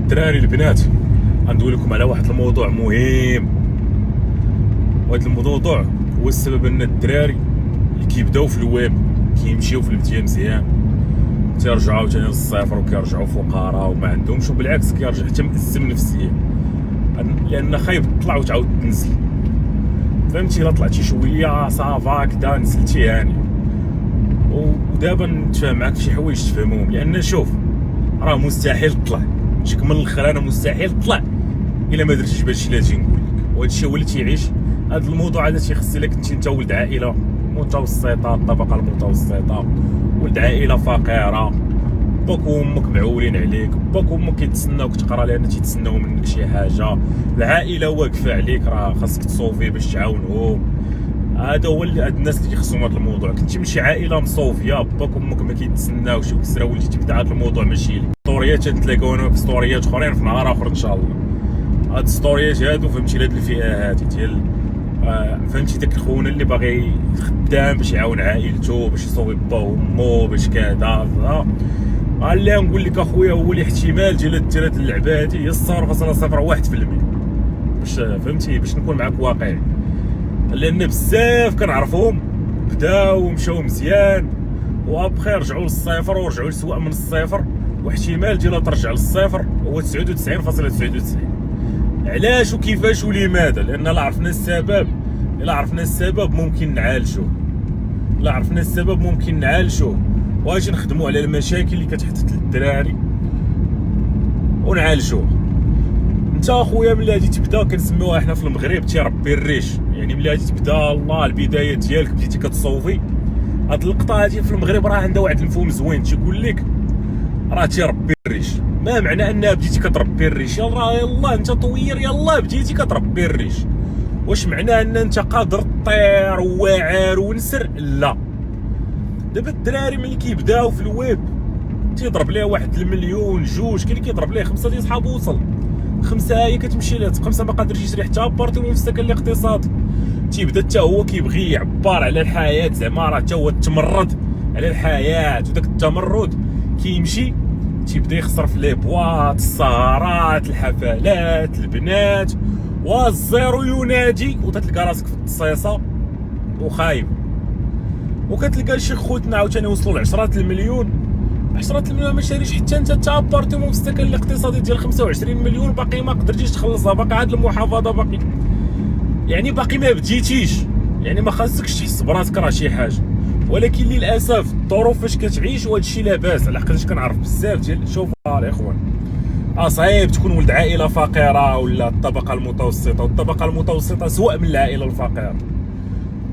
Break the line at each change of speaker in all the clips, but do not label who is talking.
الدراري البنات، غندوي لكم على واحد الموضوع مهم. وهذا الموضوع هو السبب ان الدراري اللي كيبداو في الويب كيمشيو في البدايه مزيان تيرجعوا ثاني للصفر وكيرجعوا فقراء وما عندهمش، وبالعكس كيرجع حتى مأزم نفسيا، لان خايب تطلع وتعاود تنزل. فهمتي؟ الا طلعتي شويه صافا كدا نزلتي يعني. ودابا نتفاهم معاك في شي حوايج تفهموهم، لان شوف راه مستحيل تطلع شك من الاخر. انا مستحيل تطلع الا ما درتيش بهادشي اللي غادي نقول لك، وهذا الشيء هو اللي تيعيش هذا الموضوع. هذا تيخص لك انت ولد عائله متوسطه، الطبقه المتوسطه، ولد عائله فقيره، باك وامك معولين عليك، باك وامك كيتسناوك تقرا لان تيتسناو منك شي حاجه، العائله واقفه عليك، راه خاصك تصوفي باش تعاونهم. هذا هو هاد الناس اللي خصهم هذا الموضوع. كنتي من شي عائله مصوفيه، باك وامك ما كيتسناوش وكسرا، وليتي تبدا هذا الموضوع ماشي لك. ستوريات تلاقاونا في ستوريات اخرين في نهار اخر ان شاء الله. هاد الستوريات هادو فهمتي لهاد الفئه هادي ديال فهمتي داك خونا اللي باغي خدام باش يعاون عائلته، باش يصوب با وامو، باش كذا اللي نقول لك اخويا هو الاحتمال ديال هاد اللعبه هادي هي 0.01%. باش فهمتي باش نكون معاك واقعي، لان بزاف كنعرفهم بداو ومشاو مزيان وابخي رجعوا للصفر ورجعوا لسواء من الصفر، واحتمال ديالها ترجع للصفر هو 99.99. علاش وكيفاش ولماذا؟ لان الا عرفنا السبب ممكن نعالجوه، واجي نخدموا على المشاكل اللي كتحدث للدراري ونعالجوه. انت اخويا ملي غادي تبدا كنسميوها احنا في المغرب تيربي الريش، يعني ملي غادي تبدا الله البدايه ديالك بديتي كتصوفي، هاد اللقطه هادي في المغرب راه عندها واحد المفهوم زوين، تيقول لك راه تيربي الريش. ما معنى انها بديتي كتربي الريش؟ يلا انت طوير يلا بديتي كتربي الريش. واش معناه ان انت قادر طير وواعر ونسر؟ لا. دابا الدراري ملي كيبداو في الويب تيضرب ليه 1 مليون 2، كاين اللي كيضرب ليه 5 ديال صحابو وصل 5 هي كتمشي ليه 5 ما قادرش يشري حتى بارتي من السكن الاقتصادي. تيبدا حتى هو كيبغي يعبر على الحياه، زعما راه حتى هو تمرد على الحياه، وداك التمرد كيمشي تيبدا يخسر في لي بواط، السهرات، الحفلات، البنات، والزيرو ينادي، وتتلقى راسك في التصيصه وخايب. وكتلقى شي خوتنا عاوتاني وصلوا ل 10 المليون ما شاريش حتى انت تا بارتيمون في السكن الاقتصادي ديال 25 مليون، باقي ما قدرتيش تخلصها، باقي عاد المحافظه باقي يعني باقي ما بديتيش، يعني ما خاصكش تحس براسك راه شي حاجه. ولكن للاسف الظروف فاش كتعيش وهذا الشيء لاباس، على حقاش كنعرف بزاف ديال شوف الاخوان صعيب تكون ولد عائله فقيره ولا الطبقه المتوسطه، والطبقه المتوسطه سواء من العائله الفقيره،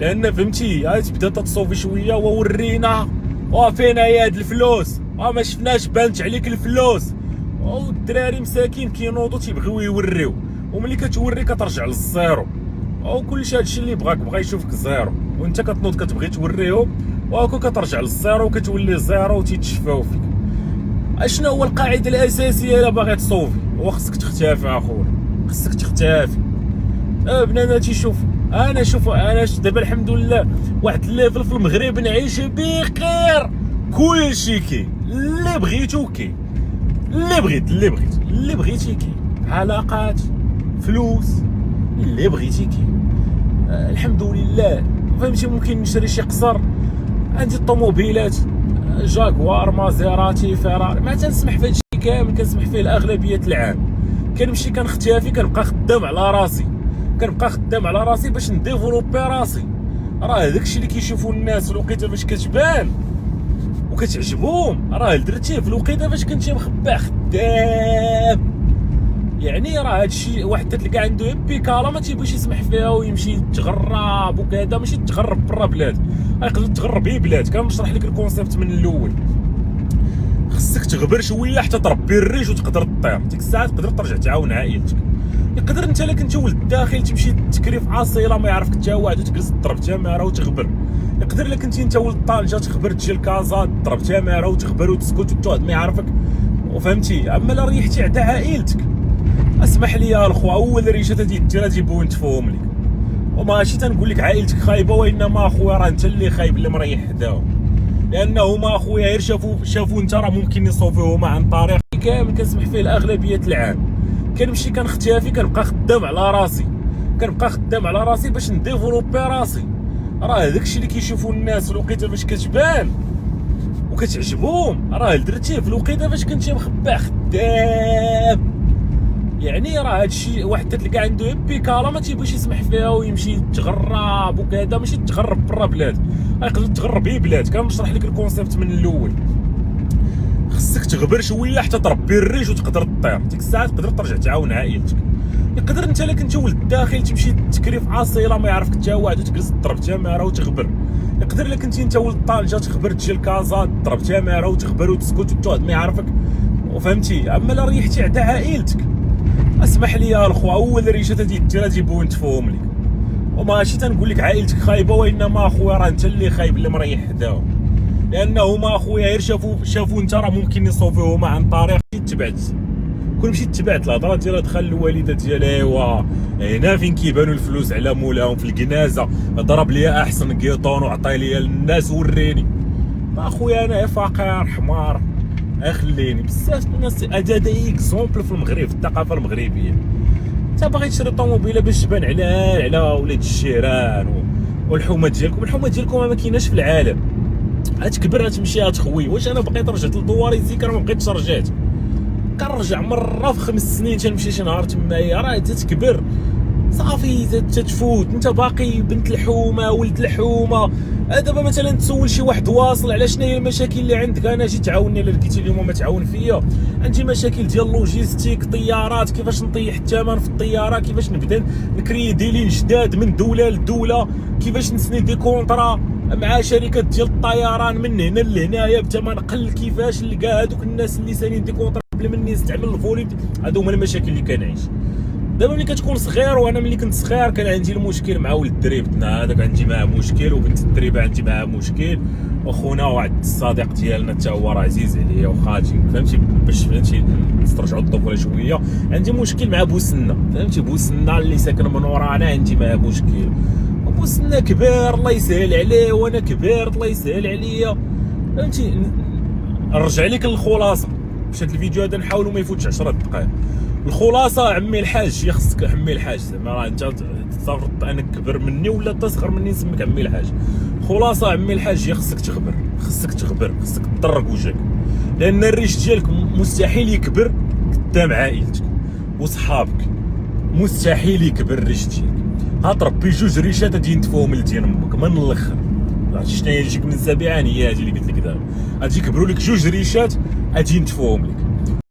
لان فهمتي هاي تبدا تتصوفي شويه وورينا وفينا هي هاد الفلوس، ما شفناش بانت عليك الفلوس، والدراري مساكين كينوضوا تيبغيو يوريو، وملي كتوري كترجع للزيرو، وكلشي هادشي اللي بغى يشوفك زيرو، وانت كتنوض كتبغي توريهم وهاكا كترجع للزيرو وكتولي زيرو وتيتشفاو فيك. اشنا هو القاعده الاساسيه الا باغي تصوفي؟ هو خصك تختفي اخويا، خصك تختفي. بناتي شوف انا دابا الحمد لله واحد الليفل في المغرب نعيش بخير، كلشي كاين، اللي بغيتو كاين، اللي بغيتي كاين، علاقات، فلوس، اللي بغيتي كاين، الحمد لله. فهمتي؟ ممكن نشري شي قصر، عندي الطوموبيلات جاكوار، مازيراتي، فيراري، ما تنسمح في هادشي كامل، كنسمح فيه الاغلبيه العام. كنمشي كنختفي، كنبقى خدام على راسي باش نديفلوبي راسي. راه داكشي اللي كيشوفوا الناس في الوقيته فاش كتبان وكتعجبهم، راه درتيه في الوقيته فاش كنتي مخبع خدام. يعني راه هادشي واحد تلقى عنده بيكالا ما تيبغيش يسمح فيها ويمشي يتغرب وكذا، ماشي تغرب برا بلاد، يقدر تغرب هي بلاد. كنشرح لك الكونسيبت من الاول، خصك تغبر شويه حتى تربي الريش وتقدر تطير، ديك الساعه تقدر ترجع تعاون عائلتك. يقدر انت الا كنتي ولد داخل تمشي تكري في عاصيله ما يعرفك حتى واحد وتجلس تضرب تماره وتغبر. يقدر الا كنتي انت ولد طنجه تخبر تجي لكازا تضرب تماره وتغبر وتسكت وتقعد ما يعرفك، وفهمتي. اما لا ريحتي عدا عائلتك، اسمح لي يا الخو، اول ريشه دير هادي بوين تفهم لك، وماشي تنقول لك عائلتك خايبه، وانما اخويا راه انت اللي خايب اللي مريح حداهم، لانه هما اخويا غير شافوا انت راه ممكن يصوفوهما عن طريق كامل كنسمح فيه الاغلبيه العام، كنمشي كنختفي، كنبقى خدام على راسي باش نديفلوبي راسي. راه داكشي اللي كيشوفوا الناس في الوقيته فاش كتبان وكتعجبهم، راه درتيه في الوقيته فاش كنتي مخبع خدام. يعني راه هادشي واحد تلقى عنده بيكالا ما تيبغيش يسمح فيها ويمشي يتغرب وكذا، ماشي تغرب برا بلاد، يقدر يتغرب هي بلاد. كنشرح لك الكونسيبت من الاول، خصك تغبر شويه حتى تربي الريش وتقدر تطير. ديك الساعه تقدر ترجع تعاون عائلتك. يقدر انت الا كنت ولد داخل تمشي تكري في عاصيله ما يعرفك حتى واحد وتجلس تضرب تماره وتغبر. يقدر الا كنتي انت ولد طنجه تخبر تجي لكازا تضرب تماره وتغبر وتسكت وتقعد ما يعرفك وفهمتي. اما لا ريحتي عدا عائلتك اسمح لي يا الخو، اول ريشه تدير تجيبو نتفهم لك، وماشي تنقول لك عائلتك خايبه، وانما اخويا راه انت اللي خايب اللي مريح حداهم. لانه هما اخويا غير شافوا انت راه ممكن يصوفوهما عن طريق تبعت. كون مشيت تبعت الهضره ديالها دخل الوالده ديالها ايوا هنا فين كيبانوا الفلوس على مولاهم في الكنازه، ضرب لي احسن كيطون وعطي لي الناس وريني. اخويا انا فقير حمار خليني. بزاف الناس هذا اكزومبل في المغرب، في الثقافه المغربيه. انت باغي تشري طوموبيله باش تبان على ولاد الجيران والحومه ديالكم ما كايناش في العالم. غتكبر غتمشي غتخوي. واش انا بقيت رجعت لدواريزي راه ما بقيتش رجعت، كنرجع مره في 5 سنين تنمشي شي نهار تمايا. راه تتكبر صافي تتفوت، انت باقي بنت الحومه ولد الحومه. دابا مثلا تسول شي واحد واصل على شنو هي المشاكل اللي عندك، انا جيت تعاوني الا لقيتي اليوم ما تعاون فيا. عندي مشاكل ديال لوجيستيك، طيارات، كيفاش نطيح الثمن في الطياره، كيفاش نبدا نكري ديلين جداد من دوله لدوله، كيفاش نسني دي كونطرا مع شركات ديال الطيران من هنا لهنايا بثمن قل، كيفاش نلقى هذوك الناس اللي سانين دي كونطرا قبل مني نستعمل الفوليد. هادو هما المشاكل اللي كنعيش. دابا ملي كتكون صغير، وانا ملي كنت صغير كان عندي المشكل مع ولد دريبتنا هذاك، عندي معاه مشكل، وبنت الدريبه عندي معاه مشكل، وخونا واحد الصديق ديالنا حتى هو راه عزيز عليا وخاجي، فهمتي باش فهمتي نسترجعوا الطفوله شويه. عندي مشكل مع بوسنه، فهمتي بوسنه اللي ساكن من ورانا عندي معاه مشكل. وبوسنه كبير الله يسهل عليه، وانا كبرت الله يسهل عليا، فهمتي. نرجع لك للخلاصه باش هاد الفيديو هذا نحاولوا ما يفوتش 10 دقائق. الخلاصه عمي الحاج، خصك عمي الحاج، زعما راه انت تصرت انك كبر مني ولا تصغر مني نسميك عمي الحاج. خلاصه عمي الحاج، خصك تغبر، خصك تطرق وجهك، لان الريش ديالك مستحيل يكبر قدام عائلتك وصحابك، مستحيل يكبر الريش ديالك. هتربي جوج ريشات غادي ينتفوهم لدين امك من الاخر. عرفتي شنو هي يجيك من السابعان؟ هي هذه اللي قلت لك دابا، غادي يكبروا لك جوج ريشات غادي ينتفوهم لك،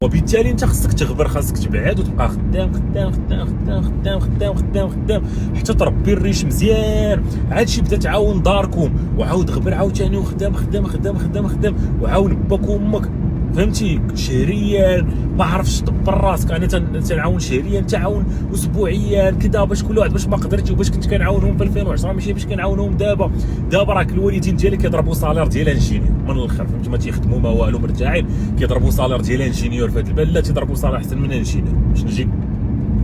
وبالتالي انت خصك تغبر، خاصك تبعد وتبقى خدام خدام خدام خدام خدام خدام خدام خدام حتى تربي الريش مزيان. عاد شي بدا تعاون داركم وعاود غبر عاوتاني وخدام خدام خدام خدام خدام، وعاون باك وامك، فهمتي، شهريا ما عرفتش تدبر راسك. انا تنعاون شهريا، تعاون اسبوعيا كذا، باش كل واحد باش ما قدرتي وباش كنت كنعاونهم في 2010 ماشي باش كنعاونهم دابا. راك الوالدين ديالك كيضربوا صالير ديال انجينيور من الاخر، فهمتي، ما تيخدموا ما والو مرتاحين، كيضربوا صالير ديال انجينيور في هذا البلد، لا تيضربوا صالير احسن من انجينيور باش نجي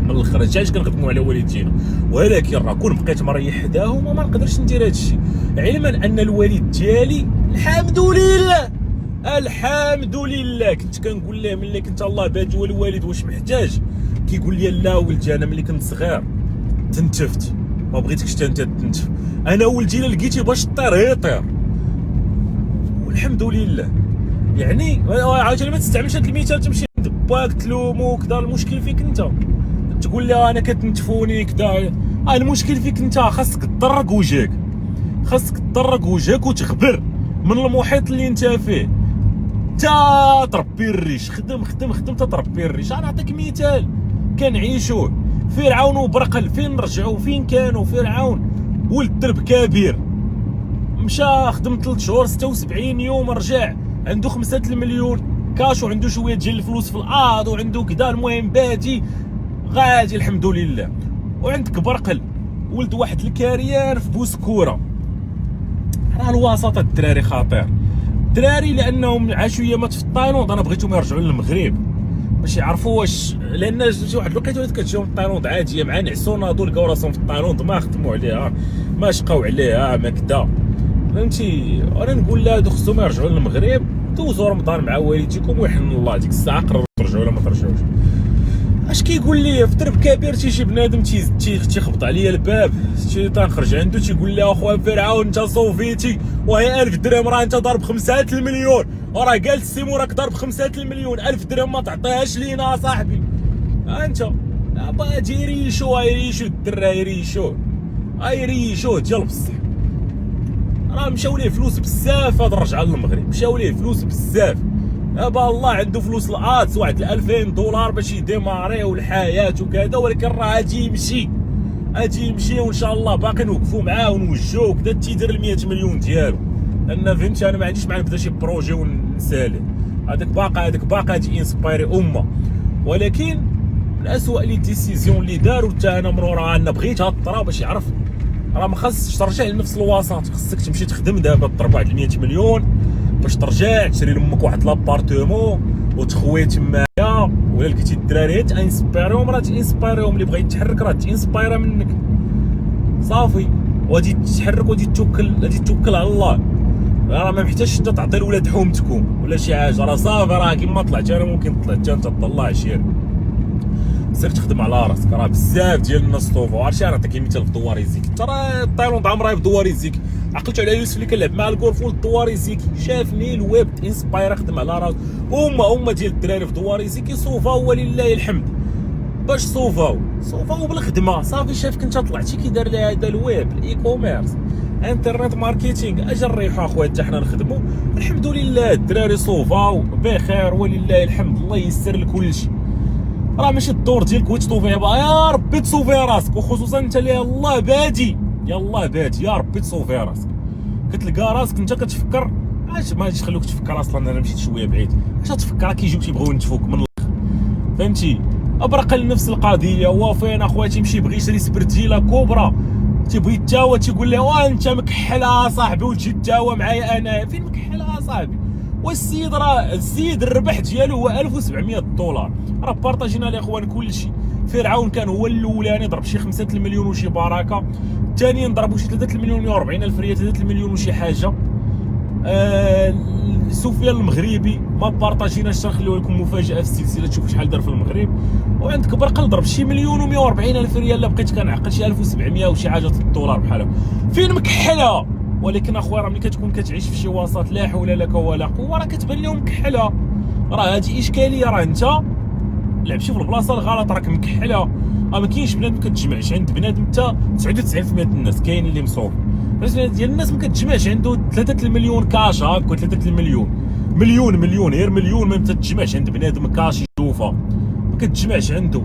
من الاخر. هادشي علاش كنخدموا على والدينا. ولكن راه كون بقيت مريح حداهم وما نقدرش ندير هادشي، علما ان الوالد ديالي الحمد لله كنت كنقول له ملي كنت الله بادي والوالد واش محتاج، كيقول لي لا ولدي انا ملي كنت صغير تنتفت ما بغيتكش انت تنتف، انا ولدي الا لقيتي باش طير يطير، والحمد لله. يعني عاوتاني ما تستعملش هذا المثال تمشي باك تلومو كذا، المشكل فيك انت، تقول لي انا كتنتفوني كذا، المشكل فيك انت. خاصك تطرق وجهك وتخبر من المحيط اللي انت فيه، تا تربي الريش، خدم تتربي الريش. انا نعطيك مثال كنعيشوه، فرعون وبرقل فين رجعوا، فين كانوا فرعون ولد درب كبير، مشى خدم 3 شهور 76 يوم، رجع عنده 5 المليون كاش، وعنده شويه ديال الفلوس في الارض، وعنده كذا، المهم بادي غادي الحمد لله. وعندك برقل ولد واحد الكاريان في بوسكوره. راه الوسط الدراري خطير، الدراري لانهم عاشوا ايامات في تايلاند، انا بغيتهم يرجعوا للمغرب باش يعرفوا واش، لان شي واحد الوقيته ولات كتجيهم تايلاند عاديه، مع نعسو ناضوا لقاو راسهم في تايلاند، ما خدموا عليها، ما شقاو عليها، ما كدا، فهمتي. انا نقول لا هادو خصهم يرجعوا للمغرب، دوزوا رمضان مع والديكم ويحن الله ديك الساعه قرروا ترجعوا ولا ما ترجعوش. اش كيقول لي في درب كبير شي بنادم تيخبط عليا الباب، تنخرج عنده تيقول لي اخويا فرعون انت صوفيتي وهي 1000 درهم راه انت ضارب 5 المليون، وراه قال السيمو راك ضارب 5 المليون، 1000 درهم ما تعطيهاش لينا صاحبي. انت باجي يريشو الدرا يريشو ديال بصح، راه مشاو ليه فلوس بزاف هاد الرجعه للمغرب، مشاو ليه فلوس بزاف. دابا الله عنده فلوس الادس واحد 2000 دولار باش يديماريو الحياه وكذا، ولكن راه غادي يمشي وان شاء الله باقي نوقفوا معاه ونوجهوه وكذا تيدير 100 مليون ديالو، لان فهمتي انا ما عنديش مع نبدا شي بروجي ونسالي، هذاك باقي غادي انسبايري امه. ولكن من اسوء لي ديسيزيون اللي داروا حتى انا من ورا انا بغيت هاد الطرا باش يعرف راه ما خاصش ترجع لنفس الوسط، خاصك تمشي تخدم دابا تضرب واحد 100 مليون باش ترجع تشري لامك واحد لابارتومون وتخوي تمايا، ولا لقيتي الدراري تانسبيريهم راه تانسبيريهم، اللي بغيت تحرك راه تانسبيرا منك صافي، وغادي تحرك وغادي توكل على الله. راه ما محتاجش انت تعطي لولاد حومتكم ولا شي حاجه، راه صافي راه كيما طلعت انا ممكن طلعت انت طلع عشير، سير تخدم على راسك. راه بزاف ديال الناس طوفوا، عرفتي انا نعطيك مثال في دواريزيك، انت راه الطيرون عمرها في دواريزيك، عقلت على يوسف اللي كنلعب مع الكورفو الدواريزيك، شافني الويب انسباير خدم على راسو. هما ديال الدراري في دواريزيك يصوفاو ولله الحمد، باش صوفاو بالخدمه صافي، شافك انت طلعتي كي دار لها هذا الويب الاي كوميرس انترنت ماركتينغ، اجا نريحو اخويا حتى حنا نخدمو الحمد لله، الدراري صوفاو بخير ولله الحمد، الله ييسر لكلشي. راه ماشي الدور ديالك هو تطوفيها بقى، يا ربي تصوفي راسك، وخصوصا انت اللي يلاه بادي يا ربي تصوفي راسك. كتلقى راسك انت كتفكر علاش ما غاديش يخلوك تفكر اصلا، انا مشيت شويه بعيد، علاش تفكر كيجيوك تيبغيو ينتفوك من الاخر، فهمتي؟ ابرق لنفس القضيه، هو فين اخويا تيمشي يبغي يشري سبرتيله كبرى، تيبغي تا هو تيقول له وانت مكحل صاحبي وتجي تا هو معايا انا، فين مكحل صاحبي؟ والسيد راه السيد الربح ديالو هو 1700 دولار، راه بارطاجينا الاخوان كلشي. فرعون كان هو الاولاني ضرب شي 5 المليون وشي بركه، الثاني ضربوا شي 3 المليون و40 الف ريال، 3 المليون وشي حاجه. سفيان المغربي ما بارطاجيناش، نخليو لكم مفاجاه في السلسله تشوفوا شحال دار في المغرب. وعندك برقل ضرب شي مليون و140 الف ريال، لا بقيت كنعقل شي 1700 وشي حاجه الدولار بحالها، فين مكحله؟ ولكن اخويا راه ملي كتكون كتعيش في شي وسط لا حول لك ولا قوه راه كتبان لهم مكحله، راه هذه اشكاليه، راه انت لعبتي في البلاصه الغلط راك مكحله. ما كاينش بنادم كتجمعش عند بنادم، حتى 99% ديال الناس كاين اللي مصوب، بس ديال الناس ما كتجمعش عنده 3 المليون كاش هاك، 3 المليون مليون غير مليون ما تتجمعش عند بنادم كاش يشوفها، ما كتجمعش عنده.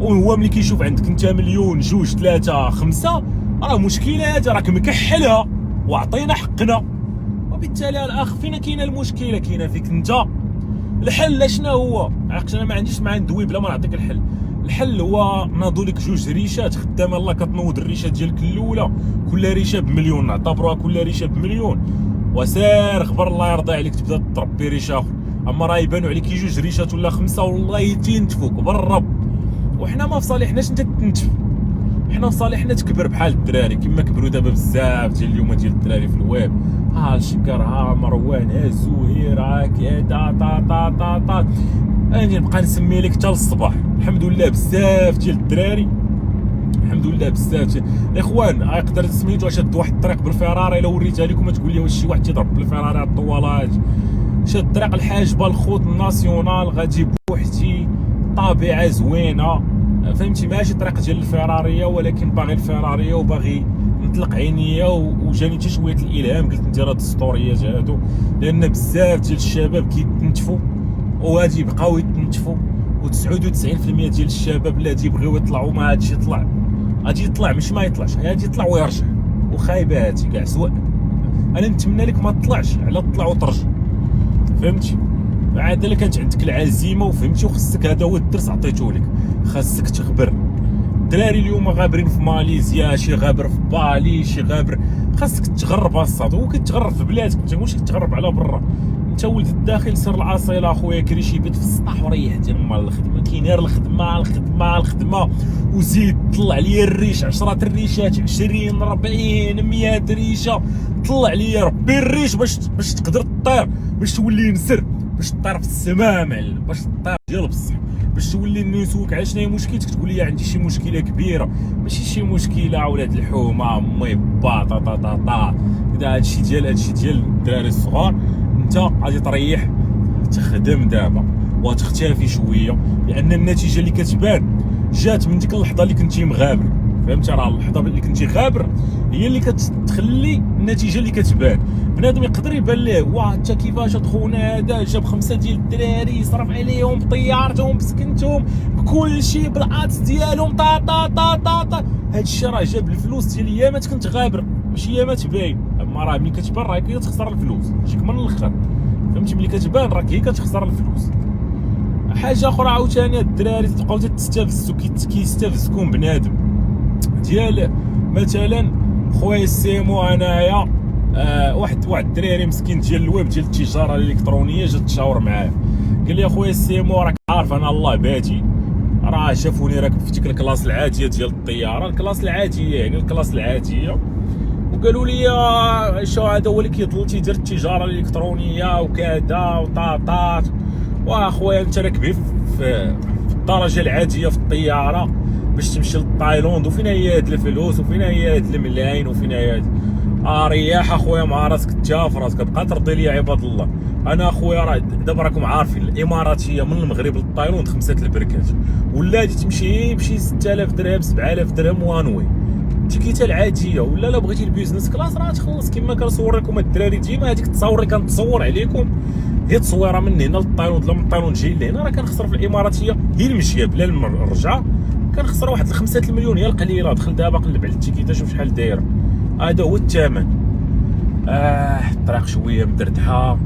وهو ملي كيشوف عندك انت مليون 2 3 5 راه مشكله، هذا راك مكحلها وعطينا حقنا. وبالتالي الاخ فينا كاينه المشكله؟ كاينه فيك انت. الحل شنو هو؟ عرفت انا ما عنديش مع ندوي بلا ما نعطيك الحل. الحل هو ناضوا لك 2 ريشات خدامه، الله كتنوض الريشه ديالك الاولى كل ريشه بمليون، نعتبروها كل ريشه بمليون، وسير غبر الله يرضي عليك تبدا تربي ريشه اخرى. اما راه يبانوا عليك 2 ريشات ولا 5 والله تينتفوك بالرب، وحنا ما في صالحناش انت تنتف، حنا في صالحنا تكبر بحال الدراري كما كبروا دابا بزاف ديال اليوم ديال الدراري في الويب. الشكر مروان زهير كذا طا اني نبقى نسمي لك حتى للصباح. الحمد لله بزاف ديال الدراري، الحمد لله بزاف الاخوان يقدر سميتو شاد واحد الطريق بالفراري، الا وريتها لكم تقول لي واش شي واحد تيضرب بالفراري على الطوالات، شاد الطريق الحاجبه الخوت الناسيونال غادي بوحدي، طبيعه زوينه، فهمتي؟ ماشي طريق ديال الفراريه، ولكن باغي الفراريه وباغي نطلق عينيا، وجاني حتى شويه الالهام قلت ندير هاد السطوريات هادو، لان بزاف ديال الشباب كيتنتفوا وغادي يبقاو يتنتفوا، و99% ديال الشباب اللي غادي يبغيو يطلعوا ما غاديش يطلع، غادي يطلع مش ما يطلعش، غادي يطلع ويرجع، وخايبه هاتي كاع سواء. انا نتمنى لك ما تطلعش على تطلع وترجع، فهمتي؟ عاد الا كانت عندك العزيمه وفهمتي وخصك، هذا هو الدرس عطيته لك، خاصك تخبر. الدراري اليوم غابرين في ماليزيا، شي غابر في بالي، شي غابر، خاصك تغرب الصاد، وكتغرب في بلادك، ما تقولش كتغرب على برا. انت ولد الداخل سير العاصيله اخويا، كري شي بيت في السطح وريح تما الخدمه، كاين غير الخدمه وزيد طلع لي الريش، 10 الريشات 20 40 100 ريشه، طلع لي ربي الريش باش تقدر تطير، باش تولي نسر، باش طير في السماء معلم، باش طير ديال بصح، باش تولي نسولك على شنو هي مشكلتك تقول لي عندي شي مشكله كبيره، ماشي شي مشكله ولاد الحومه مي باطا طا طا طا كدا. هادشي ديال الدراري الصغار. انت غادي تريح تخدم دابا وتختفي شويه، لان النتيجه اللي كتبان جات من ديك اللحظه اللي كنتي مغابر. فهمتي؟ راه اللحظه اللي كنتي غابر هي اللي كتخلي النتيجه اللي كتبان. بنادم يقدر يبان ليه واه انت كيفاش هاد خونا هذا جاب 5 ديال الدراري صرف عليهم بطيارتهم بسكنتهم بكل شيء بالعطس ديالهم طا طا طا طا طا. هادشي راه جاب الفلوس ديال ايامات كنت غابر، ماشي ايامات باين. اما راه ملي كتبان راه كتخسر الفلوس، شيك من الاخر. فهمتي؟ ملي كتبان راك هي كتخسر الفلوس. حاجه اخرى عاوتاني الدراري تبقاو تستفزوا كيستفزكم بنادم ديال مثلا خويا السيمو انايا واحد الدراري مسكين ديال الويب ديال التجاره الالكترونيه جا تشاور معاه قال لي اخويا السيمو راك عارف انا الله بادي راه شافوني راكب في ديك الكلاس العاديه ديال الطياره، الكلاس العاديه يعني الكلاس العاديه، وقالوا لي شو هذا هو اللي كيضل تيدير التجاره الالكترونيه وكذا وطاطات. واخويا انت راكبي في الدرجه العاديه في الطياره باش تمشي للتايلاند، وفين هي هاد الفلوس وفين هي هاد الملايين وفين هي هاد رياح اخويا مع راسك انت في راسك بقى ترضي لي عباد الله. انا اخويا راه دابا راكم عارفين الاماراتيه من المغرب للتايلاند 5 البركات، ولا غادي تمشي بشي 6000 درهم 7000 درهم وانوي التيكيته العاديه، ولا لا بغيتي البيزنس كلاس راه تخلص كما كنصور لكم الدراري ديما. هذيك التصاور اللي كنتصور عليكم هي تصويره من هنا للتايلاند، لا من التايلاند جاي لهنا، راه كنخسر في الاماراتيه هي المشيه بلا الرجعه كنخسر واحد 5 المليون هي القليله. دخل دابا قلب على التيكيته شوف شحال دايره، هذا هو الثمن. الطريق شويه مدردحه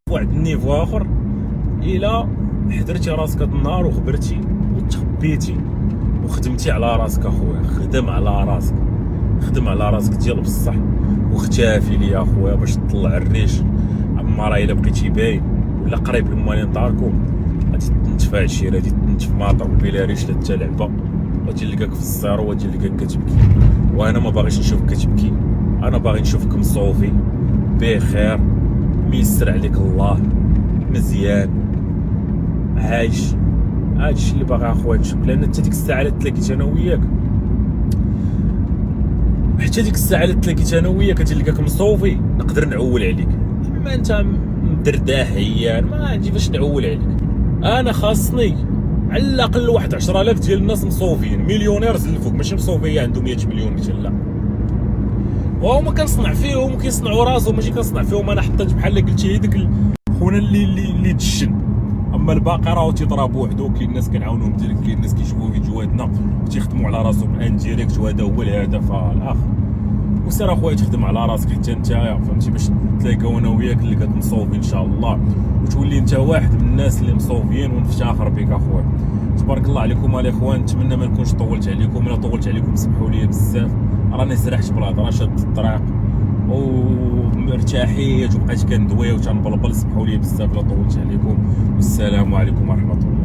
واحد النيفو اخر. الا حضرتي راسك هاد النهار وخبرتي وتخبيتي وخدمتي على راسك اخويا، خدم على راسك، خدم على راسك ديال بصح واختافي لي اخويا باش تطلع الريش. اما راه الا بقيتي باين ولا قريب لموالين داركم غادي تنتفع الشيء، غادي تنتف ماطر بلا ريش لا حتى لعبه، غادي نلقاك في الزيرو وغادي نلقاك كتبكي. وانا ما باغيش نشوفك كتبكي، انا باغي نشوفك مصوفي بخير ميسر عليك الله مزيان عايش. هادشي اللي باغي اخويا نشوف، لان حتى ديك الساعه اللي تلاقيت انا وياك، حتى ديك الساعه اللي تلاقيت انا وياك كتلقاك مصوفي نقدر نعول عليك. اما انت مدردح عيان ما عندي فاش نعول عليك. انا خاصني على الاقل واحد 10000 ديال الناس مصوفين مليونير الفوق، ماشي مصوفيه عندهم 100 مليون مثلا لا، وهما كنصنع فيهم وكيصنعوا راسهم ماشي كنصنع فيهم انا. حطيت بحال قلتي هذاك خونا اللي دشن، اما الباقي راه تيضرب وحده. كاين الناس كنعاونوهم ديريكت، كاين الناس كيشوفوا فيديوهاتنا وتيخدموا على راسهم ان ديريكت، وهذا هو الهدف الاخر. وسير اخويا تخدم على راسك حتى انت فهمتي باش تلاقاو انا وياك اللي كتمصوفي ان شاء الله، وتولي انت واحد من الناس اللي مصوفيين ونفتخر بك اخويا. تبارك الله عليكم الاخوان. نتمنى ما نكونش طولت عليكم، الا طولت عليكم سمحوا لي بزاف، راني سرحت بالهضره شاد الطريق ومرتاحيت وبقيت كندوي وتنبلبل. سمحوا لي بزاف الا طولت عليكم، والسلام عليكم ورحمه الله.